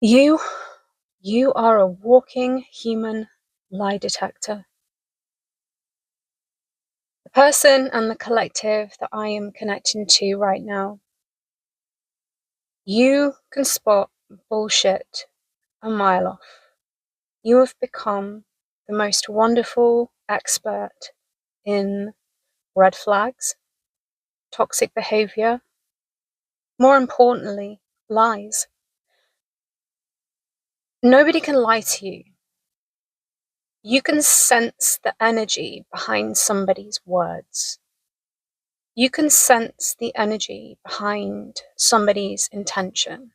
You, you are a walking human lie detector. The person and the collective that I am connecting to right now, you can spot bullshit a mile off. You have become the most wonderful expert in red flags, toxic behavior, more importantly, lies. Nobody can lie to you. You can sense the energy behind somebody's words. You can sense the energy behind somebody's intention.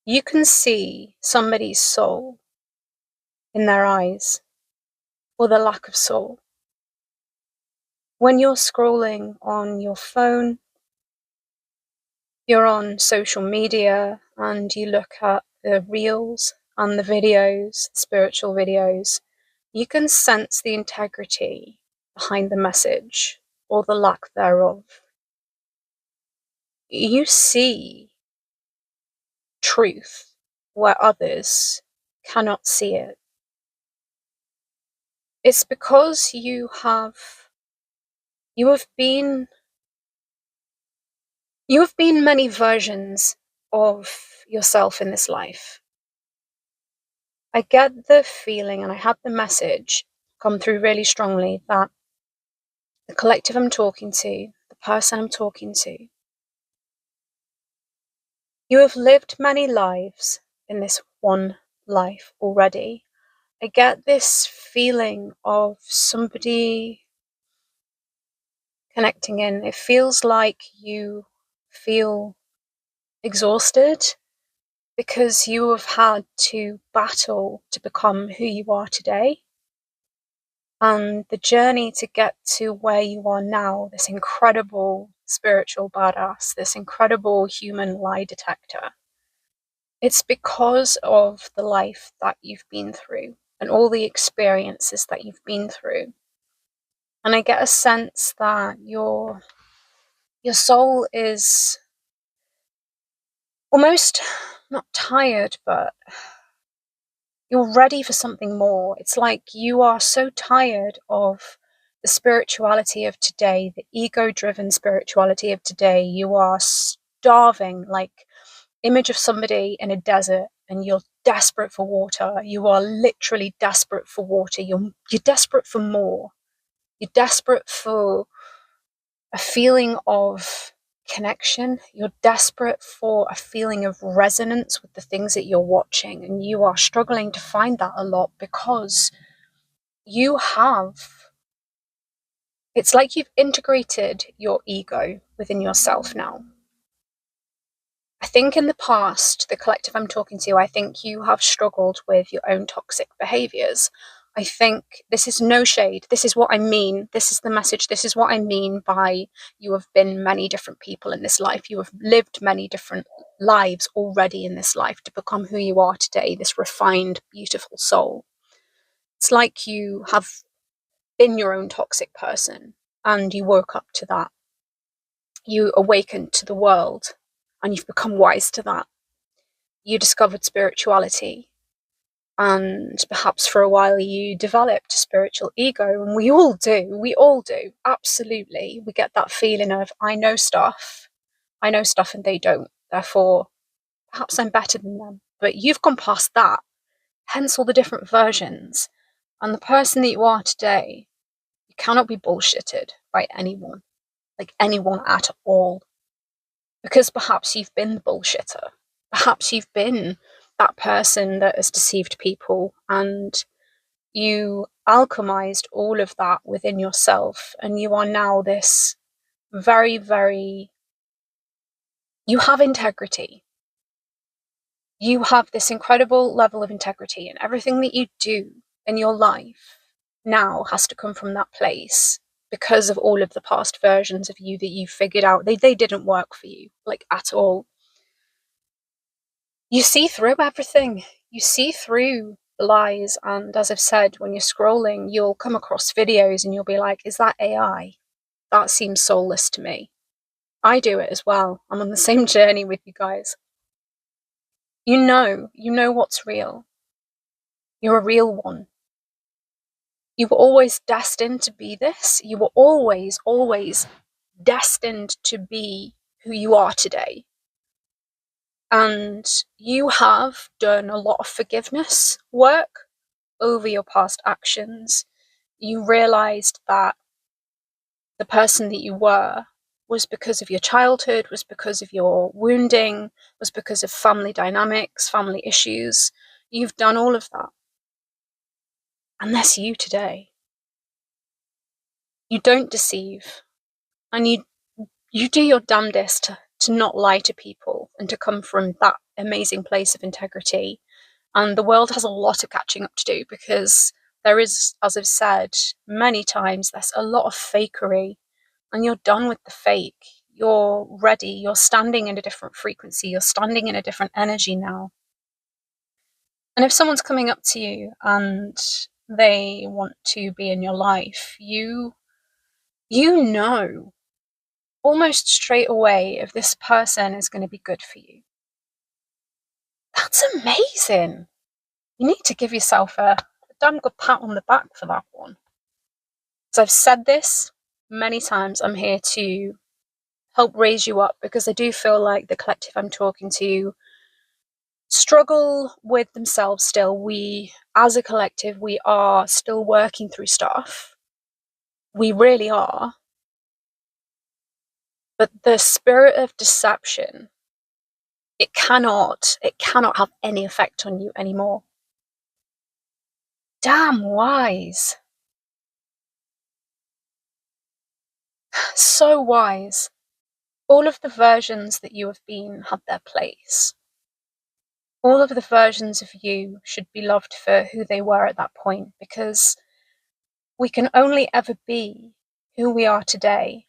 You can see somebody's soul in their eyes, or the lack of soul. When you're scrolling on your phone, you're on social media, and you look at the reels and the videos, spiritual videos, you can sense the integrity behind the message, or the lack thereof. You see truth where others cannot see it. It's because you have been many versions of yourself in this life. I get the feeling, and I had the message come through really strongly, that the collective I'm talking to, the person I'm talking to, you have lived many lives in this one life already. I get this feeling of somebody connecting in. It feels like you feel exhausted because you have had to battle to become who you are today. And the journey to get to where you are now, this incredible spiritual badass, this incredible human lie detector, it's because of the life that you've been through and all the experiences that you've been through. And I get a sense that your soul is almost not tired, but you're ready for something more. It's like you are so tired of the spirituality of today, the ego-driven spirituality of today. You are starving, like image of somebody in a desert, and you're desperate for water. You are literally desperate for water. You're desperate for more. You're desperate for a feeling of connection. You're desperate for a feeling of resonance with the things that you're watching, and you are struggling to find that a lot because it's like you've integrated your ego within yourself now. I think in the past, the collective I'm talking to, I think you have struggled with your own toxic behaviors. I think this is no shade. This is what I mean. This is the message. This is what I mean by you have been many different people in this life. You have lived many different lives already in this life to become who you are today, this refined, beautiful soul. It's like you have been your own toxic person and you woke up to that. You awakened to the world and you've become wise to that. You discovered spirituality, and perhaps for a while you developed a spiritual ego, and we all do, absolutely. We get that feeling of, I know stuff and they don't, therefore perhaps I'm better than them. But you've gone past that, hence all the different versions. And the person that you are today, you cannot be bullshitted by anyone, like anyone at all, because perhaps you've been the bullshitter. Perhaps you've been that person that has deceived people, and you alchemized all of that within yourself, and you are now this very, very, you have integrity. You have this incredible level of integrity, and everything that you do in your life now has to come from that place because of all of the past versions of you that you figured out. They didn't work for you, like, at all. You see through everything. You see through the lies, and as I've said, when you're scrolling, you'll come across videos and you'll be like, is that AI? That seems soulless to me. I do it as well. I'm on the same journey with you guys. You know what's real. You're a real one. You were always destined to be this. You were always, always destined to be who you are today. And you have done a lot of forgiveness work over your past actions. You realized that the person that you were was because of your childhood, was because of your wounding, was because of family dynamics, family issues. You've done all of that. And that's you today. You don't deceive. And you do your damnedest to not lie to people and to come from that amazing place of integrity. And the world has a lot of catching up to do, because there is, as I've said many times, there's a lot of fakery, and you're done with the fake. You're ready. You're standing in a different frequency. You're standing in a different energy now. And if someone's coming up to you and they want to be in your life, you know almost straight away if this person is going to be good for you. That's amazing. You need to give yourself a damn good pat on the back for that one. As I've said this many times, I'm here to help raise you up, because I do feel like the collective I'm talking to struggle with themselves still. We, as a collective, we are still working through stuff. We really are. But the spirit of deception, it cannot have any effect on you anymore. Damn wise. So wise. All of the versions that you have been had their place. All of the versions of you should be loved for who they were at that point, because we can only ever be who we are today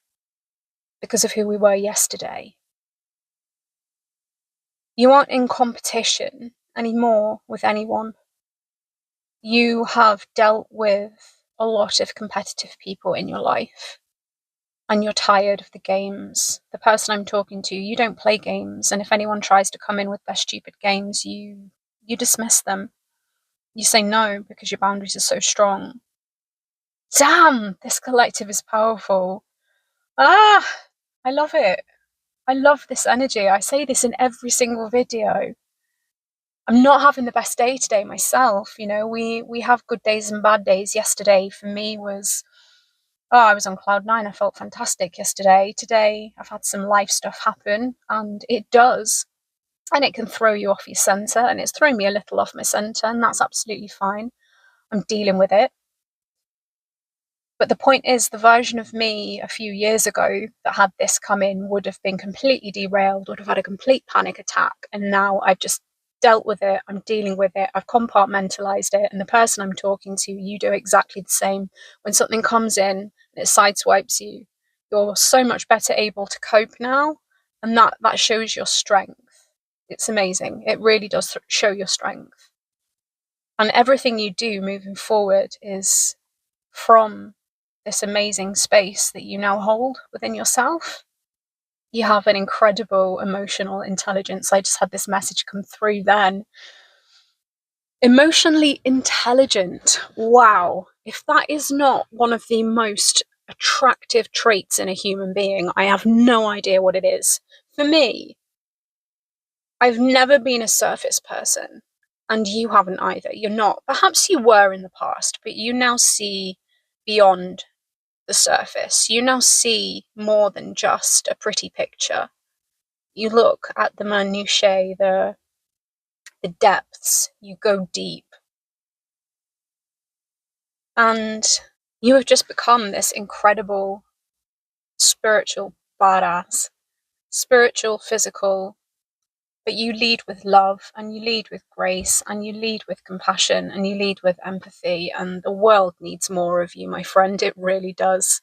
because of who we were yesterday. You aren't in competition anymore with anyone. You have dealt with a lot of competitive people in your life, and you're tired of the games. The person I'm talking to, you don't play games, and if anyone tries to come in with their stupid games, you dismiss them. You say no because your boundaries are so strong. Damn, this collective is powerful. I love it. I love this energy. I say this in every single video. I'm not having the best day today myself. You know, we have good days and bad days. Yesterday for me was, I was on cloud nine. I felt fantastic yesterday. Today I've had some life stuff happen, and it does. And it can throw you off your center, and it's thrown me a little off my center, and that's absolutely fine. I'm dealing with it. But the point is, the version of me a few years ago that had this come in would have been completely derailed, would have had a complete panic attack. And now I've just dealt with it. I'm dealing with it. I've compartmentalized it. And the person I'm talking to, you do exactly the same. When something comes in and it sideswipes you, you're so much better able to cope now. And that shows your strength. It's amazing. It really does show your strength. And everything you do moving forward is from this amazing space that you now hold within yourself. You have an incredible emotional intelligence. I just had this message come through then. Emotionally intelligent. Wow. If that is not one of the most attractive traits in a human being, I have no idea what it is. For me, I've never been a surface person, and you haven't either. You're not. Perhaps you were in the past, but you now see beyond the surface. You now see more than just a pretty picture. You look at the minutiae, the depths, you go deep. And you have just become this incredible spiritual badass. Spiritual, physical, but you lead with love, and you lead with grace, and you lead with compassion, and you lead with empathy, and the world needs more of you, my friend. It really does.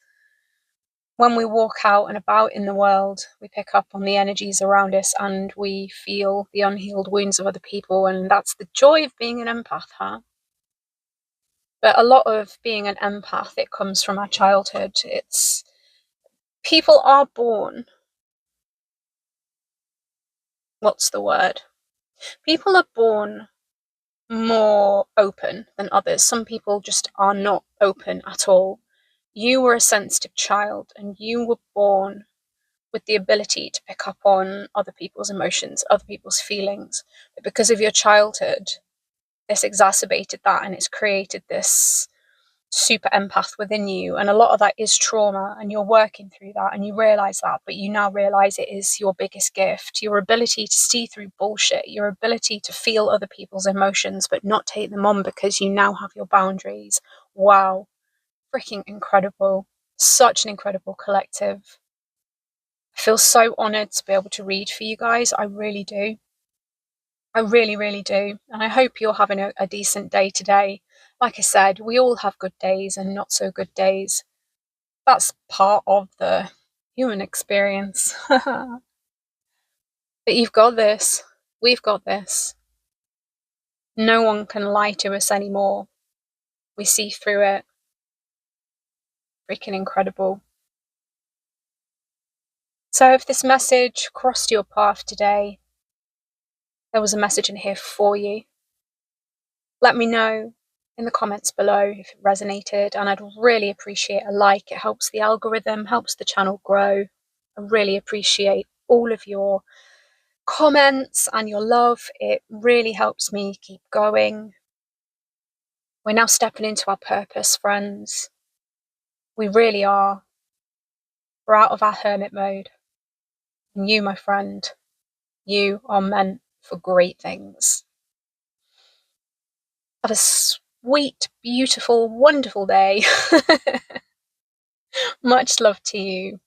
When we walk out and about in the world, we pick up on the energies around us, and we feel the unhealed wounds of other people, and that's the joy of being an empath, huh? But a lot of being an empath, it comes from our childhood. It's people are born, what's the word? People are born more open than others. Some people just are not open at all. You were a sensitive child and you were born with the ability to pick up on other people's emotions, other people's feelings. But because of your childhood, this exacerbated that and it's created this super empath within you. And a lot of that is trauma, and you're working through that and you realize that, but you now realize it is your biggest gift. Your ability to see through bullshit, your ability to feel other people's emotions but not take them on because you now have your boundaries. Wow. Freaking incredible. Such an incredible collective. I feel so honoured to be able to read for you guys. I really do. I really, really do. And I hope you're having a decent day today. Like I said, we all have good days and not so good days. That's part of the human experience. But you've got this. We've got this. No one can lie to us anymore. We see through it. Freaking incredible. So if this message crossed your path today, there was a message in here for you. Let me know in the comments below if it resonated, and I'd really appreciate a like. It helps the algorithm, helps the channel grow. I really appreciate all of your comments and your love. It really helps me keep going. We're now stepping into our purpose, friends. We really are. We're out of our hermit mode. And you, my friend, you are meant for great things. Have a sweet, beautiful, wonderful day. Much love to you.